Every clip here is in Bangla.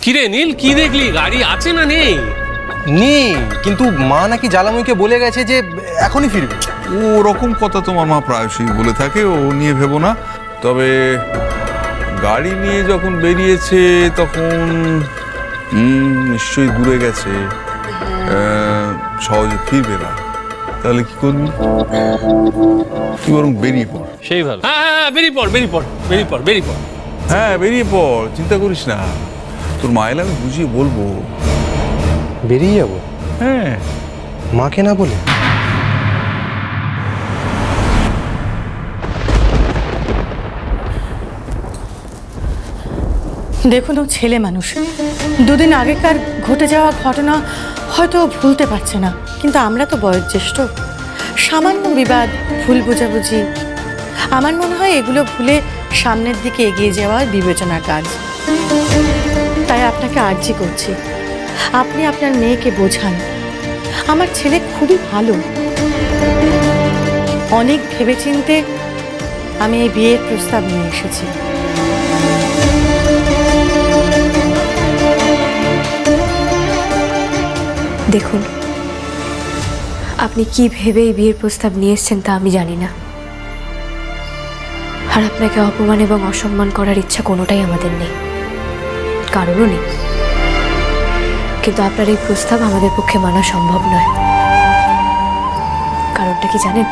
কিরে নীল, কি দেখলি? গাড়ি আছে না নেই? নেই, কিন্তু মা নাকি জ্বালাময়ীকে বলে গেছে যে এখনই ফিরবে। ওরকম কথা তোমার মা প্রায়শই বলে থাকে, ও নিয়ে ভেবো না। তবে গাড়ি নিয়ে যখন বেরিয়েছে তখন নিশ্চয়ই দূরে গেছে, সহজে ফিরবে না। তাহলে কি করবি? তুই বরং বেরিয়ে পড়। সেই ভালো। হ্যাঁ, বেরিয়ে পড়। হ্যাঁ, বেরিয়ে পড়, চিন্তা করিস না। তোর মায়ের আমি বুঝিয়ে বলবো। বেরিয়ে যাবো? হ্যাঁ। মাকে না বলে? দেখুন, ও ছেলে মানুষ, দুদিন আগেকার ঘটে যাওয়া ঘটনা হয়তো ভুলতে পারছে না, কিন্তু আমরা তো বয়োজ্যেষ্ঠ। সামান্য বিবাদ, ভুল বোঝাবুঝি, আমার মনে হয় এগুলো ভুলে সামনের দিকে এগিয়ে যাওয়ার বিবেচনার কাজ। তাই আপনাকে আর্জি করছি, আপনি আপনার মেয়েকে বোঝান। আমার ছেলে খুবই ভালো। অনেক ভেবেচিন্তে আমি এই বিয়ের প্রস্তাব নিয়ে এসেছি। দেখুন, আপনি কি ভেবে এই বিয়ের প্রস্তাব নিয়ে এসেছেন তা আমি জানি না, আর আপনাকে অপমান এবং অসম্মান করার ইচ্ছা কোনোটাই আমাদের নেই, কারণও নেই। কিন্তু আপনার এই প্রস্তাব আমাদের পক্ষে মানা সম্ভব নয়। কারণটা কি জানেন?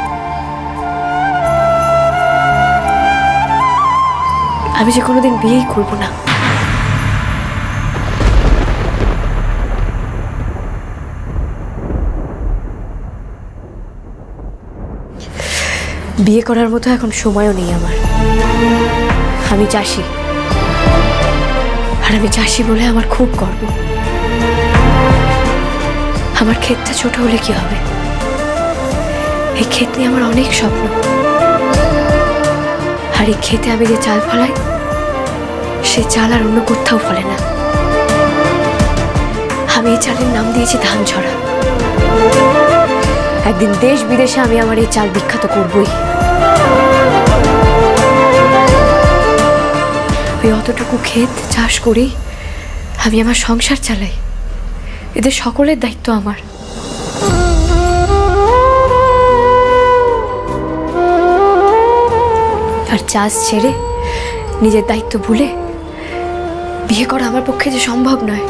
আমি যে কোনোদিন বিয়েই করব না। বিয়ে করার মতো এখন সময়ও নেই আমার। আমি চাষি, আর আমি চাষি বলে আমার খুব গর্ব। আমার ক্ষেতটা ছোট হলে কি হবে? এই ক্ষেত নিয়ে আমার অনেক স্বপ্ন, আর এই ক্ষেতে আমি যে চাল ফলাই, সে চাল আর অন্য কোথাও ফলে না। আমি এই চালের নাম দিয়েছি ধান ছড়া। একদিন দেশ বিদেশে আমি আমার এই চাল বিখ্যাত করবই। ওই অতটুকু ক্ষেত চাষ করি আমি আমার সংসার চালাই। এদের সকলের দায়িত্ব আমার। আর চাষ ছেড়ে নিজের দায়িত্ব ভুলে বিয়ে করা আমার পক্ষে যে সম্ভব নয়।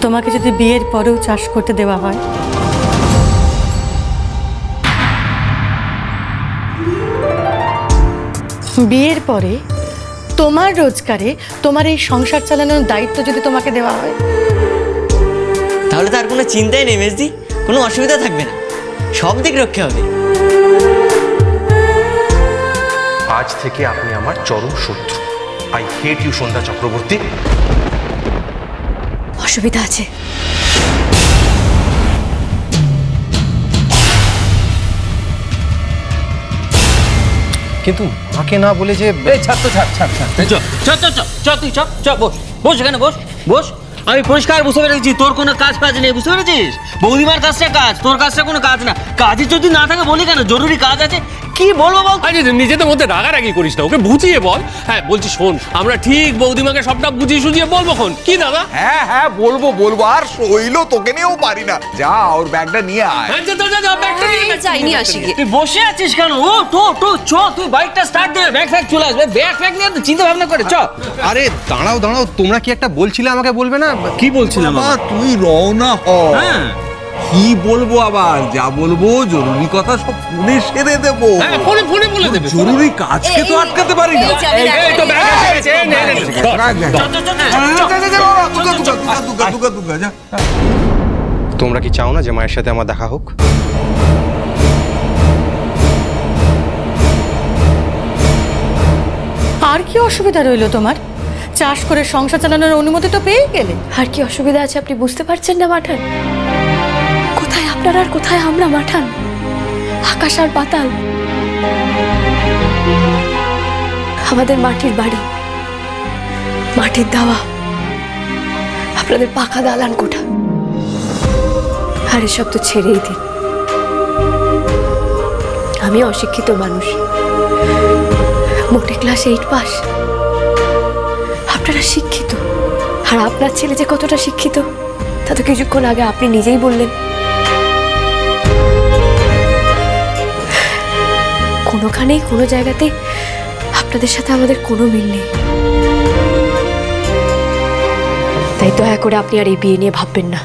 তোমাকে যদি বিয়ের পরেও চাষ করতে দেওয়া হয়, বিয়ের পরে তোমার রোজগারে তোমার এই সংসার চালানোর দায়িত্ব যদি তোমাকে দেওয়া হয়, তাহলে তো আর কোনো চিন্তাই নেই মেজদি, কোনো অসুবিধা থাকবে না, সব দিক রক্ষা হবে। আজ থেকে আপনি আমার চরম শত্রু। আই হেট ইউ সন্ধ্যা চক্রবর্তী। অসুবিধা আছে। কিন্তু মাকে না বলে যে ছাড় তুই বস এখানে, বস। আমি পরিষ্কার বুঝতে পেরেছি তোর কোনো কাজ নেই, বুঝতে পেরেছিস? বৌদিমার কাজটা কাজ, তোর কাজটা কোনো কাজ না। কাজে যদি না থাকে বলি কেন? জরুরি কাজ আছে, কি বলবো বল? নিজেদের মধ্যে রাগারাগি করিস না, ওকে বুঝিয়ে বল। হ্যাঁ বলছি, শোন, আমরা ঠিক বৌদিমাকে সবটা বুঝিয়ে সুঝিয়ে বলবো। কি দাদা? হ্যাঁ বলবো। আর শৈল তোকে নিয়েও পারি না, যা ওর ব্যাগটা নিয়ে আয়। যাইনি আসি। তুই বসে আছিস কেন? ও তো চ, তুই বাইকটা স্টার্ট দে, ব্যাগ চলে আসবে। ব্যাগ নিয়ে চিন্তা ভাবনা করে চ। আরে দাঁড়াও, তোমরা কি একটা বলছিলে, আমাকে বলবে না? কি বলছিলাম? তুই রওনা হ। হ্যাঁ, কি বলবো আবার? যা বলবো জরুরি কথা সব ফোনে সেরে দেবো। ফোনে বলে দেবে। জরুরি কাজকে তো আটকাতে পারি না। তোমরা কি চাও না যে মায়ের সাথে আমার দেখা হোক? আর কি অসুবিধা রইল তোমার? চাষ করে সংসার চালানোর অনুমতি তো পেয়ে গেলে। আর কি অসুবিধা আছে আপনি বুঝতে পারছেন না মাঠান? কোথায় আপনারা আর কোথায় আমরা মাঠান? আকাশ আর পাতাল। আমাদের মাটির বাড়ি, মাটির দাওয়া, আপনাদের পাকা দালান কোঠা। আর এসব তো ছেড়েই দিন। আমি অশিক্ষিত মানুষ, মোটে ক্লাস 8 পাস। আপনারা শিক্ষিত, আর আপনার ছেলে যে কতটা শিক্ষিত তা তো কিছুক্ষণ আগে আপনি নিজেই বললেন। কোনোখানেই কোনো জায়গাতে আপনাদের সাথে আমাদের কোনো মিল নেই। তাই দয়া করে আপনি আর এই বিয়ে নিয়ে ভাববেন না।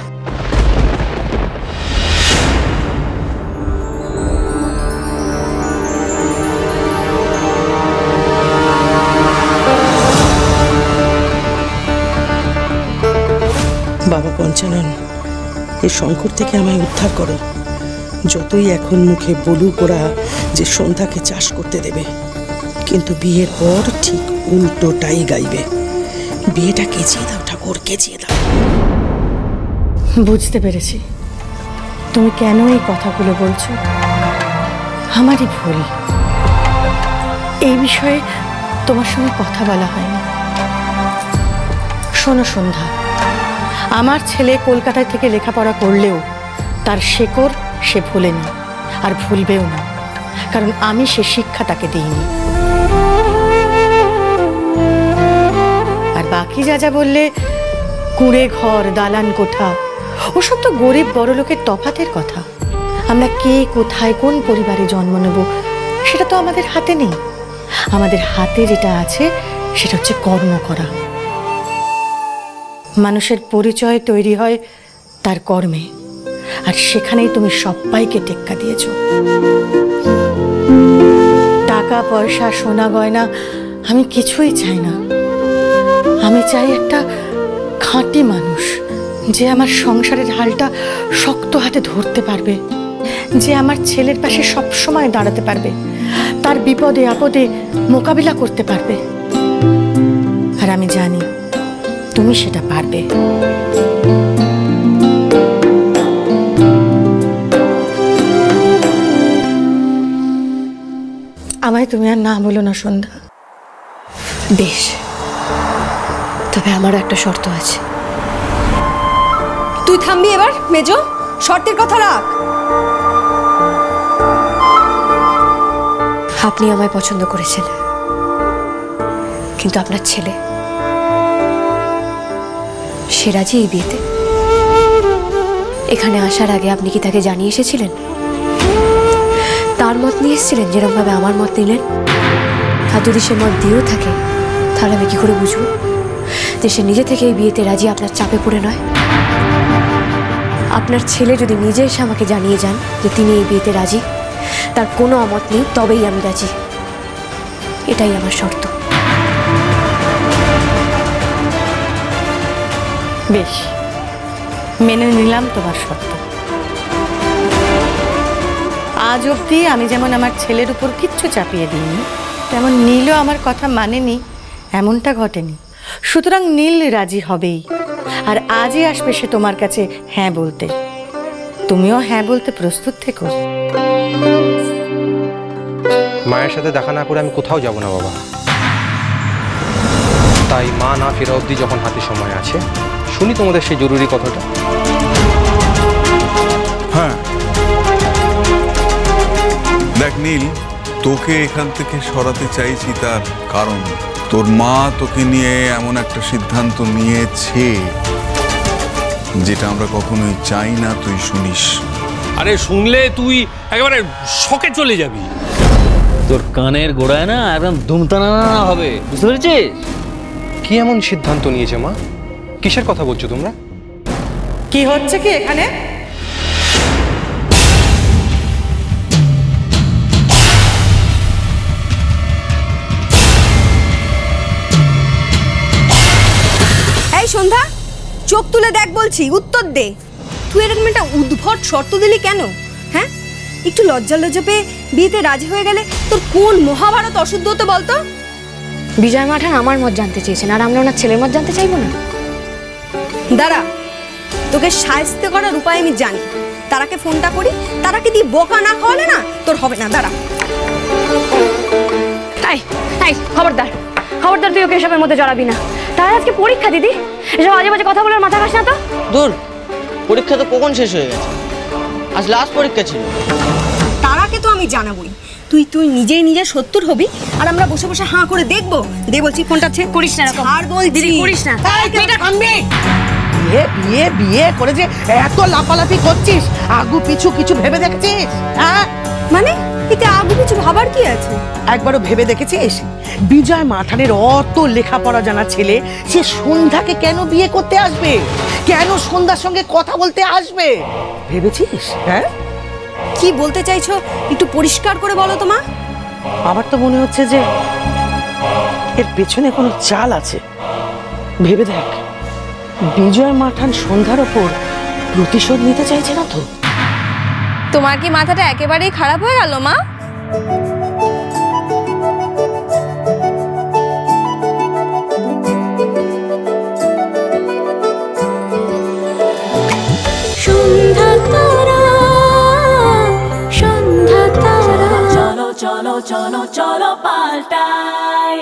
বাবা পঞ্চানন, এই সংকট থেকে আমায় উদ্ধার করো। যতই এখন মুখে বলুক ওরা যে সন্ধ্যাকে চাষ করতে দেবে, কিন্তু বিয়ের পর ঠিক উল্টোটাই গাইবে। বিয়েটা কেচিয়ে দাও ঠাকুর, কেচিয়ে দাও। বুঝতে পেরেছি তুমি কেন এই কথাগুলো বলছো। আমারই ভুল, এই বিষয়ে তোমার সঙ্গে কথা বলা হয়নি। শোনো সন্ধ্যা, আমার ছেলে কলকাতায় থেকে লেখাপড়া করলেও তার শেকড় সে ভুলেনি, আর ভুলবেও না, কারণ আমি সে শিক্ষা তাকে দিইনি। আর বাকি যা যা বললে, কুঁড়ে ঘর, দালান কোঠা, ওসব তো গরিব বড় লোকের তফাতের কথা। আমরা কে কোথায় কোন পরিবারে জন্ম নেব সেটা তো আমাদের হাতে নেই। আমাদের হাতে যেটা আছে সেটা হচ্ছে কর্ম করা। মানুষের পরিচয় তৈরি হয় তার কর্মে, আর সেখানেই তুমি সবাইকে টেক্কা দিয়েছ। টাকা পয়সা, সোনা গয়না আমি কিছুই চাই না। আমি চাই একটা খাঁটি মানুষ, যে আমার সংসারের হালটা শক্ত হাতে ধরতে পারবে, যে আমার ছেলের পাশে সব সময় দাঁড়াতে পারবে, তার বিপদে আপদে মোকাবিলা করতে পারবে। আর আমি জানি তুমি সেটা পারবে। আমায় তুমি আর না বলো না সন্ধ্যা। বেশ, তবে আমারও একটা শর্ত আছে। তুই থামবি এবার মেজো, শর্তের কথা রাখ। আপনি আমায় পছন্দ করেছেন, কিন্তু আপনার ছেলে সে রাজি এই বিয়েতে? এখানে আসার আগে আপনি কি তাকে জানিয়ে এসেছিলেন? তার মত নিয়ে এসেছিলেন যেরকম ভাবে আমার মত নিলেন? আর যদি সে মত দিয়েও থাকে, তাহলে আমি কি করে বুঝবো যে সে নিজে থেকে এই বিয়েতে রাজি, আপনার চাপে পড়ে নয়? আপনার ছেলে যদি নিজে এসে আমাকে জানিয়ে যান যে তিনি এই বিয়েতে রাজি, তার কোনো আমত নেই, তবেই আমি রাজি। এটাই আমার শর্ত। বেশ, মেনে নিলাম তোমার শর্ত। আজ অবধি আমি যেমন আমার ছেলের উপর কিচ্ছু চাপিয়ে দিইনি, তেমন নীলও আমার কথা মানেনি এমনটা ঘটেনি। সুতরাং নীল রাজি হবেই, আর আজই আসবে সে তোমার কাছে হ্যাঁ বলতে। তুমিও হ্যাঁ বলতে প্রস্তুত থেকো। মায়ের সাথে দেখা না করে আমি কোথাও যাব না বাবা। তাই মা না ফেরা অবধি যখন হাতে সময় আছে, শুনি তোমাদের সেই জরুরি কথাটা। হ্যাঁ, দেখ নীল, তোকে এখান থেকে সরাতে চাইছি তার কারণ তোর মা তোকে নিয়ে এমন একটা সিদ্ধান্ত নিয়েছে যেটা আমরা কখনোই চাই না তুই শুনিস। আরে শুনলে তুই একেবারে শকে চলে যাবি। তোর কানের গোড়ায় না একদম দুমতানা হবে, বুঝতে পেরেছিস? কি এমন সিদ্ধান্ত নিয়েছে মা? কিসের কথা বলছো তোমরা? কি হচ্ছে কি এখানে? এই সন্ধ্যা, চোখ তুলে দেখ বলছি, উত্তর দে। তুই এরকম একটা উদ্ভট শর্ত দিলি কেন? হ্যাঁ, একটু লজ্জা লজ্জা পেয়ে বিয়েতে রাজি হয়ে গেলে তোর কোন মহাভারত অশুদ্ধ হতে বলতো? বিজয় মাঠান আমার মত জানতে চেয়েছেন, আর আমরা ওনার ছেলের মত জানতে চাইবো না? দাঁড়া, তোকে সাহায্য করার উপায় আমি জানি। তারাকে ফোনটা করি, তারাকে দিয়ে বোকা না খাওয়ালে না তোর হবে না। দাঁড়া। খবরদার, খবরদার, তুই ওকে এসবের মধ্যে জড়াবি না। তার আজকে পরীক্ষা দিদি, এসব আজে বাজে কথা বলে মাথা খাস না তো। দূর, পরীক্ষা তো কখন শেষ হয়ে গেছে, আজ লাস্ট পরীক্ষা ছিল। তারাকে তো আমি জানাবই, তুই তুই নিজেই নিজের শত্রুর হবি আর আমরা বসে বসে হাঁ করে দেখবো। দে বলছি ফোনটা চেক করিস না এরকম। আর বলছি করিস না। বিয়ে বিয়ে বিয়ে করে যে এত লাফালাফি করছিস, আগু পিছু কিছু ভেবে দেখেছিস? হ্যাঁ, মানে এতে আগু কিছু ভাবার কি আছে? একবারও ভেবে দেখেছিস বিজয় মাঠানের অত লেখাপড়া জানা ছেলে সে সন্ধ্যাকে কেন বিয়ে করতে আসবে, কেন সন্ধ্যার সঙ্গে কথা বলতে আসবে ভেবেছিস? হ্যাঁ, কি বলতে চাইছো একটু পরিষ্কার করে বলো তো মা। আমার তো মনে হচ্ছে যে এর পেছনে কোনো চাল আছে। ভেবে দেখ, বিজয় মাঠান সন্ধ্যার ওপর প্রতিশোধ নিতে চাইছে না তো? তোমার কি মাথাটা একেবারেই খারাপ হয়ে গেল মা? চলো চলো চলো চলো পাল্টাই।